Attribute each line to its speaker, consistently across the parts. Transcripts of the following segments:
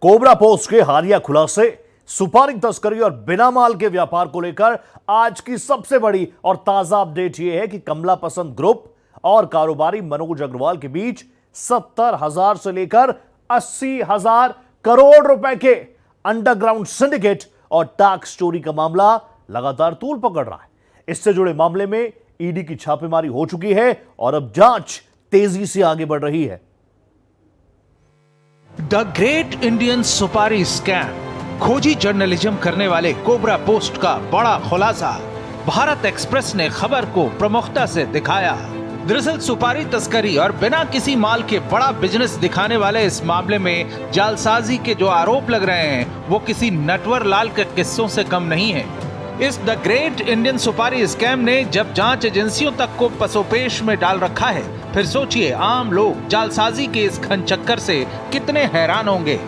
Speaker 1: Cobra post के हालिया खुलासे, सुपारी तस्करी और बिना माल के व्यापार को लेकर आज की सबसे बड़ी और ताजा अपडेट यह है कि कमला पसंद ग्रुप और कारोबारी मनोज अग्रवाल के बीच 70,000 से लेकर 80,000 करोड़ रुपए के अंडरग्राउंड सिंडिकेट और टैक्स चोरी का मामला लगातार तूल पकड़ रहा है। इससे जुड़े मामले में ईडी की छापेमारी हो चुकी है और अब जांच तेजी से आगे बढ़ रही है।
Speaker 2: द ग्रेट इंडियन सुपारी स्कैम, खोजी जर्नलिज्म करने वाले कोबरा पोस्ट का बड़ा खुलासा। भारत एक्सप्रेस ने खबर को प्रमुखता से दिखाया। दरअसल सुपारी तस्करी और बिना किसी माल के बड़ा बिजनेस दिखाने वाले इस मामले में जालसाजी के जो आरोप लग रहे हैं वो किसी नटवर लाल के किस्सों से कम नहीं है। इस द ग्रेट इंडियन सुपारी स्कैम ने जब जांच एजेंसियों तक को पसोपेश में डाल रखा है, फिर सोचिए आम लोग जालसाजी के इस घनचक्कर से कितने हैरान होंगे।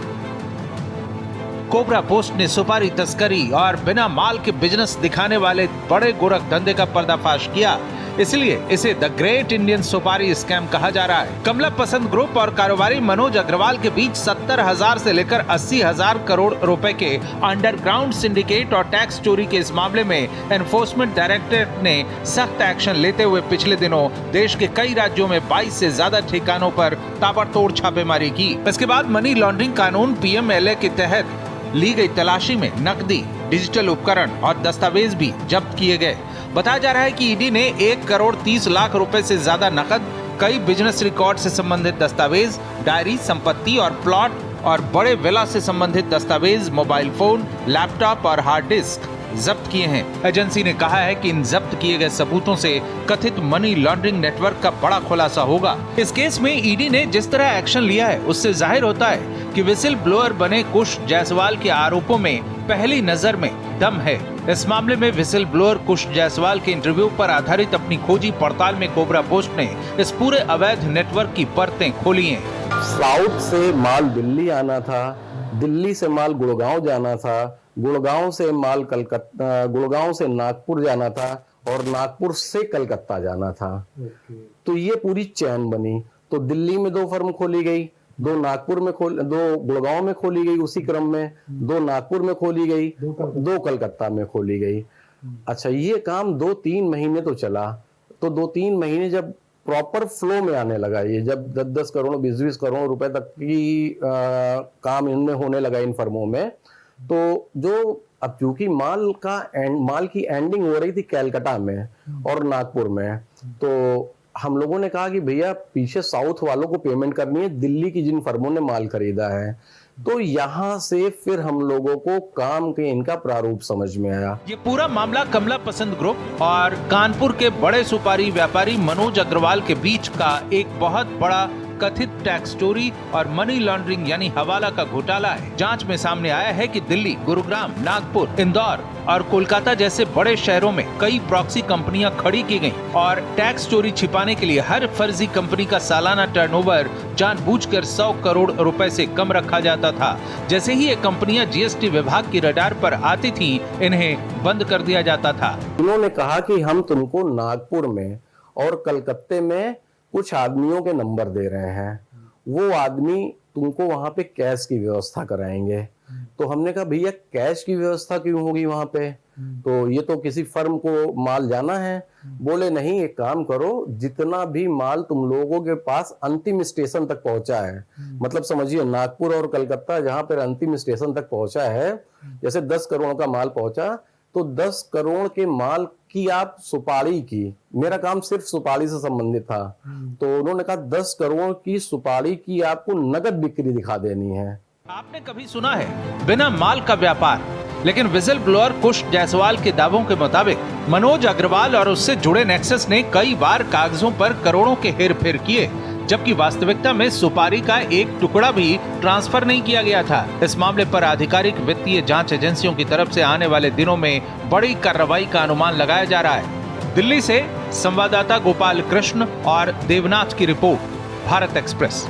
Speaker 2: कोबरा पोस्ट ने सुपारी तस्करी और बिना माल के बिजनेस दिखाने वाले बड़े गोरख धंधे का पर्दाफाश किया, इसलिए इसे द ग्रेट इंडियन सुपारी स्कैम कहा जा रहा है। कमला पसंद ग्रुप और कारोबारी मनोज अग्रवाल के बीच 70,000 से लेकर 80,000 करोड़ रुपए के अंडरग्राउंड सिंडिकेट और टैक्स चोरी के इस मामले में एनफोर्समेंट डायरेक्टरेट ने सख्त एक्शन लेते हुए पिछले दिनों देश के कई राज्यों में 22 से ज्यादा ठिकानों पर ताबड़तोड़ छापेमारी की। इसके बाद मनी लॉन्ड्रिंग कानून PMLA के तहत ली गई तलाशी में नकदी, डिजिटल उपकरण और दस्तावेज भी जब्त किए गए। बताया जा रहा है कि ईडी ने 1 करोड़ 30 लाख रुपए से ज्यादा नकद, कई बिजनेस रिकॉर्ड से संबंधित दस्तावेज, डायरी, संपत्ति और प्लॉट और बड़े विला से संबंधित दस्तावेज, मोबाइल फोन, लैपटॉप और हार्ड डिस्क जब्त किए हैं। एजेंसी ने कहा है कि इन जब्त किए गए सबूतों से कथित मनी लॉन्ड्रिंग नेटवर्क का बड़ा खुलासा होगा। इस केस में ईडी ने जिस तरह एक्शन लिया है उससे जाहिर होता है कि विसिल ब्लोअर बने कुश जायसवाल के आरोपों में पहली नजर में दम है। इस मामले में विसिल ब्लोअर कुश जायसवाल के इंटरव्यू पर आधारित अपनी खोजी पड़ताल में कोबरा पोस्ट ने इस पूरे अवैध नेटवर्क की परतें खोली हैं।
Speaker 3: साउथ से माल दिल्ली आना था, दिल्ली से माल गुड़गांव जाना था, गुड़गांव से माल कलकत्ता, गुड़गांव से नागपुर जाना था और नागपुर से कलकत्ता जाना था। तो ये पूरी चैन बनी। तो दिल्ली में 2 फर्म खोली गई, 2 नागपुर में दो गुड़गांव में खोली गई, उसी क्रम में 2 नागपुर में खोली गई, 2 कलकत्ता में खोली गई। अच्छा, ये काम 2-3 महीने तो चला। तो 2-3 महीने जब प्रॉपर फ्लो में आने लगा, ये जब 10-10 करोड़ 20-20 करोड़ रुपए तक की काम इनमें होने लगा इन फर्मों में, तो जो अब चूंकि माल की एंडिंग हो रही थी कैलकाटा में और नागपुर में, तो हम लोगों ने कहा कि भैया पीछे साउथ वालों को पेमेंट करनी है, दिल्ली की जिन फर्मों ने माल खरीदा है। तो यहाँ से फिर हम लोगों को काम के इनका प्रारूप समझ में आया।
Speaker 2: ये पूरा मामला कमला पसंद ग्रुप और कानपुर के बड़े सुपारी व्यापारी मनोज अग्रवाल के बीच का एक बहुत बड़ा कथित टैक्स चोरी और मनी लॉन्ड्रिंग यानी हवाला का घोटाला है। जांच में सामने आया है कि दिल्ली, गुरुग्राम, नागपुर, इंदौर और कोलकाता जैसे बड़े शहरों में कई प्रॉक्सी कंपनियां खड़ी की गईं और टैक्स चोरी छिपाने के लिए हर फर्जी कंपनी का सालाना टर्नओवर जानबूझकर 100 करोड़ रुपए से कम रखा जाता था। जैसे ही ये कंपनियां GST विभाग की रडार पर आती थी, इन्हें बंद कर दिया जाता था।
Speaker 3: उन्होंने कहा कि हम तुमको नागपुर में और कलकत्ते में कुछ आदमियों के नंबर दे रहे हैं, वो आदमी तुमको वहां पे कैश की व्यवस्था कराएंगे। तो हमने कहा भैया कैश की व्यवस्था क्यों होगी वहां पे, तो ये तो किसी फर्म को माल जाना है। बोले नहीं, एक काम करो, जितना भी माल तुम लोगों के पास अंतिम स्टेशन तक पहुंचा है, मतलब समझिए नागपुर और कलकत्ता जहां पर अंतिम स्टेशन तक पहुंचा है, जैसे 10 करोड़ का माल पहुंचा, तो 10 करोड़ के माल की आप सुपारी की, मेरा काम सिर्फ सुपारी से संबंधित था, तो उन्होंने कहा 10 करोड़ की सुपारी की आपको नगद बिक्री दिखा देनी है।
Speaker 2: आपने कभी सुना है बिना माल का व्यापार? लेकिन विजिल ब्लोअर कुश जायसवाल के दावों के मुताबिक मनोज अग्रवाल और उससे जुड़े नेक्सस ने कई बार कागजों पर करोड़ों के हेरफेर किए, जबकि वास्तविकता में सुपारी का एक टुकड़ा भी ट्रांसफर नहीं किया गया था। इस मामले पर आधिकारिक वित्तीय जांच एजेंसियों की तरफ से आने वाले दिनों में बड़ी कार्रवाई का अनुमान लगाया जा रहा है। दिल्ली से संवाददाता गोपाल कृष्ण और देवनाथ की रिपोर्ट, भारत एक्सप्रेस।